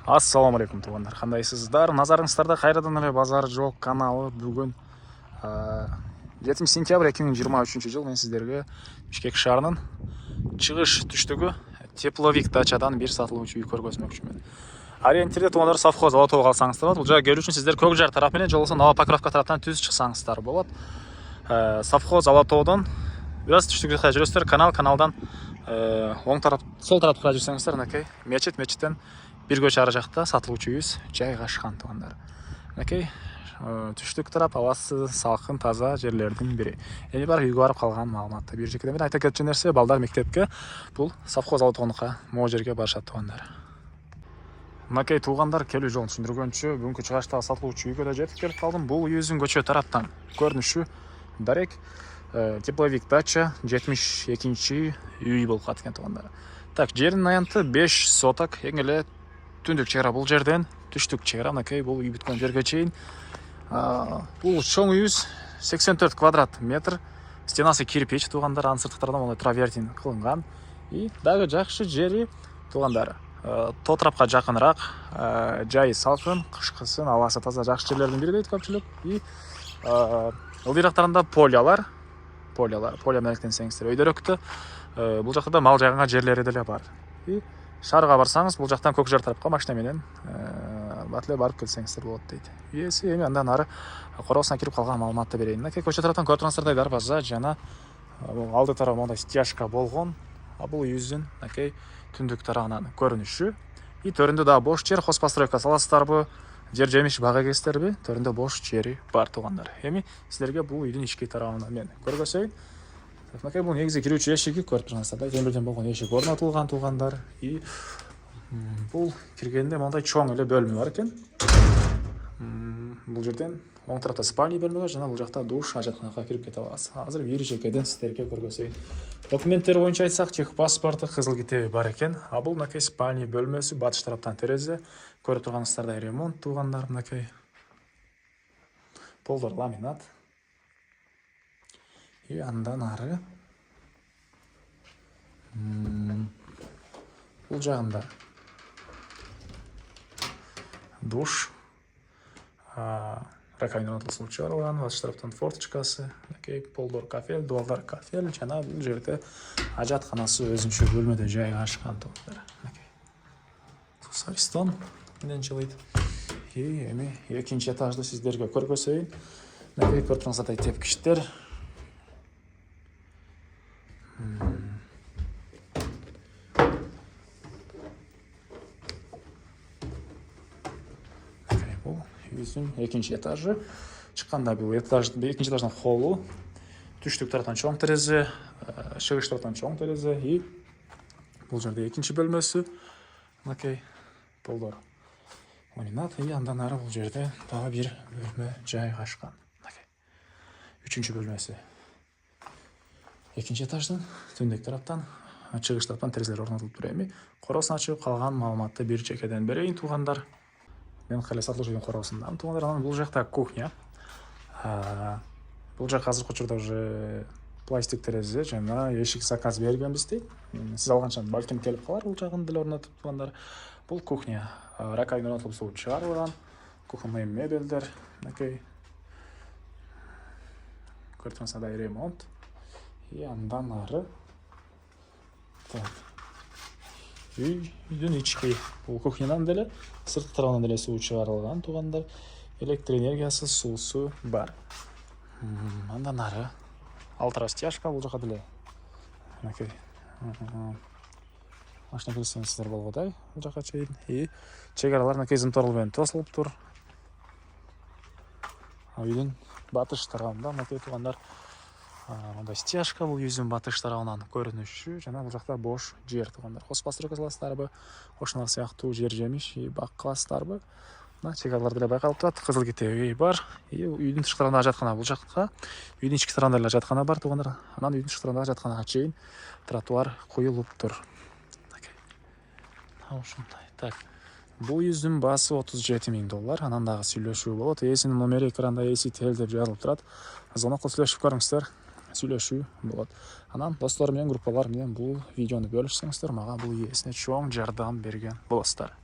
Ассаламу алейкум туғандар, қандайсыздар? Назарыңыздарда қайрадан эле базар жоқ каналы. Бүгін 7 сентябрь 2023 жыл мен сіздерге Бишкек шаарынын чыгыш түштүгү тепловик дачадан бир сатылуучу үй көргөзмөкчүмүн. Ориентирде туғандар совхоз Алатауга калсаңыздар болот. Бул жака келүү үчүн сиздер Көк Жар тарап менен же болбосо Новопокровка тараптан түз чыксаңыздар болот. Совхоз Алатаудон бир аз түштүк жакка жүрөсүздөр. Каналдан оң тарап, сол тарапка карай жүрсөңүздөр, мынакей мечиттен бир көчө ары жакта сатылуучу үйүбүз жайгашкан тугандар. Мынакей түштүк тарап абасы салкын, таза жерлердин бири. Эми бар үйгө барып калган маалыматты бир жекеден мен айта кетчү нерсе, балдар мектепке бул совхоз Алатаунука могу жерге барышат тугандар. Мынакей туугандар, келүү жолун түшүндүргөнчү бүгүнкү чыгаштагы сатылуучу үйгө да жетип келип калдым. Бул үйүбүздүн көчө тараптан көрүнүшү дарек тепловик дача 72 үй болуп калат экен тугандар. Так, жердин аянты 5 соток, эң эле түндүк чек ара бул жерден түштүк чек ара мынакей бул үй бүткөн жерге чейин. Бул чоң үйүбүз 84 квадрат метр, стенасы кирпич тугандар, анын сырткыларынан мондай травертин кылынган. И дагы жакшы жери тугандар, тоо тарапка жакыныраак, жайы салкын, кышкысын абасы таза жакшы жерлердин бири дейт көпчүлүк. И ылдыйрактарында поля менен алектенсеңиздер өйдөрөктө бул жакта да мал жайганга жерлери деле бар. И шаарга барсаңыз, бул жактан Көк Жар тарапка машина менен батле барып келсеңиздер болот дейт. Ийеси эми андан ары короосуна кирип калган маалыматты берейин. Мынакей көчө тараптан көрүп тургансыздардай дарбаза жана алды тарабы мондай стяжка болгон. Бул үйүбүздүн мынакей түндүк тарабынан көрүнүшү. И төрүндө дагы бош жер, хозпостройка саласыздарбы, жер жемиш бага эгестерби, төрүндө бош жери бар тугандар. Эми силерге бул үйдүн ички тарабынан мен көргөзөйүн. Мынакей бул негизи кирүүчү эшиги, көрүп тургансыздардай темирден болгон эшик орнотулган тугандар. И бул киргенде мондай чоң эле бөлмө бар экен. Бул жерден оң тарапта спальня бөлмөгө жана бул жакта душ, ажатканага кирип кете аласыз. Азыр бир жекеден сиздерге көргөзөйүн. Документтер боюнча айтсак, техпаспорты, кызыл китеби бар экен. Бул мынакей спальня бөлмөсү, батыш тараптан терезе. Көрүп турганыңыздардай ремонт тугандар, мынакей полдор ламинат. И андан ары бул жагында душ, раковина орнотулуусу чыгарылган, батыш тараптан форточкасы, мынакей полдор кафель, дуалдар кафель, жана бул жерде ажатканасы өзүнчө бөлмөдө жайгашкан тугандар. Мынакей саристон менен жылыйт. И эми экинчи этажды сиздерге көргөзөйүн. Мынакей көрүп тургансыздардай тепкичтер. Бул үйүбүздүн экинчи этажы. Чыкканда бул экинчи этаждын холлу. Түштүк тараптан чоң терезе, чыгыш тараптан чоң терезе. И бул жерде экинчи бөлмөсү. Мынакей полдор ламинат. И андан ары бул жерде дагы бир бөлмө жайгашкан. Мынакей үчүнчү бөлмөсү. Экинчи этаждын түндүк тараптан, чыгыш тараптан терезелер орнотулуп тур. Эми короосун ачып калган маалыматты бир жекеден берейин тугандар. Мен кале сатылуучу үйдүн короосундан тугандар. Анан бул жакта кухня. Бул жак азыркы учурда уже пластик терезе жана эшик заказ бергенбиз дейт. Сиз алганча балким келип калар, бул жагын деле орнотуп тугандар. Бул кухня. Раковина орнотулуп суу чыгарылган. Кухонный мебелдер. Мынакей көрүп тургансыздардай ремонт. И андан ары үйдүн ички бул кухнядан деле сырткы тарабынан деле суу чыгарылган тугандар. Электр энергиясы, суусу бар. Андан ары ал тарап стяжка, бул жака деле мынакей машина кирсеңиздер болгодай бул жака чейин. И чек аралар мынакей зымторул менен тосулуп тур. Үйдүн батыш тарабында мынакей тугандар мындай стяжка, бул үйүбүздүн батыш тарабынан көрүнүшү жана бул жакта бош жер тугандар. Хозпостройка саласыздарбы, ошондой сыяктуу жер жемиш бак кыласыздарбы? Мына чек аралар деле байкалып турат, кызыл китеби бар. И үйдүн тышкы тарабында ажаткана бул жакка, үйдүн ички тарабында деле ажаткана бар тугандар. Анан үйдүн тышкы тарабындагы ажатканага чейин тротуар куюлуп тур. Ушундай. Так, бул үйүбүздүн баасы $37,000. Анан дагы сүйлөшүү болот. Ээсинин номери экранда ээси-тел деп жазылып турат. Звонок кылып сүйлөшүп көрүңүздөр. Сүйлөшүү болот. Анан достор менен, группалар менен бул видеону бөлүшсөңүздөр, мага бул ээсине чоң жардам берген болосуздар.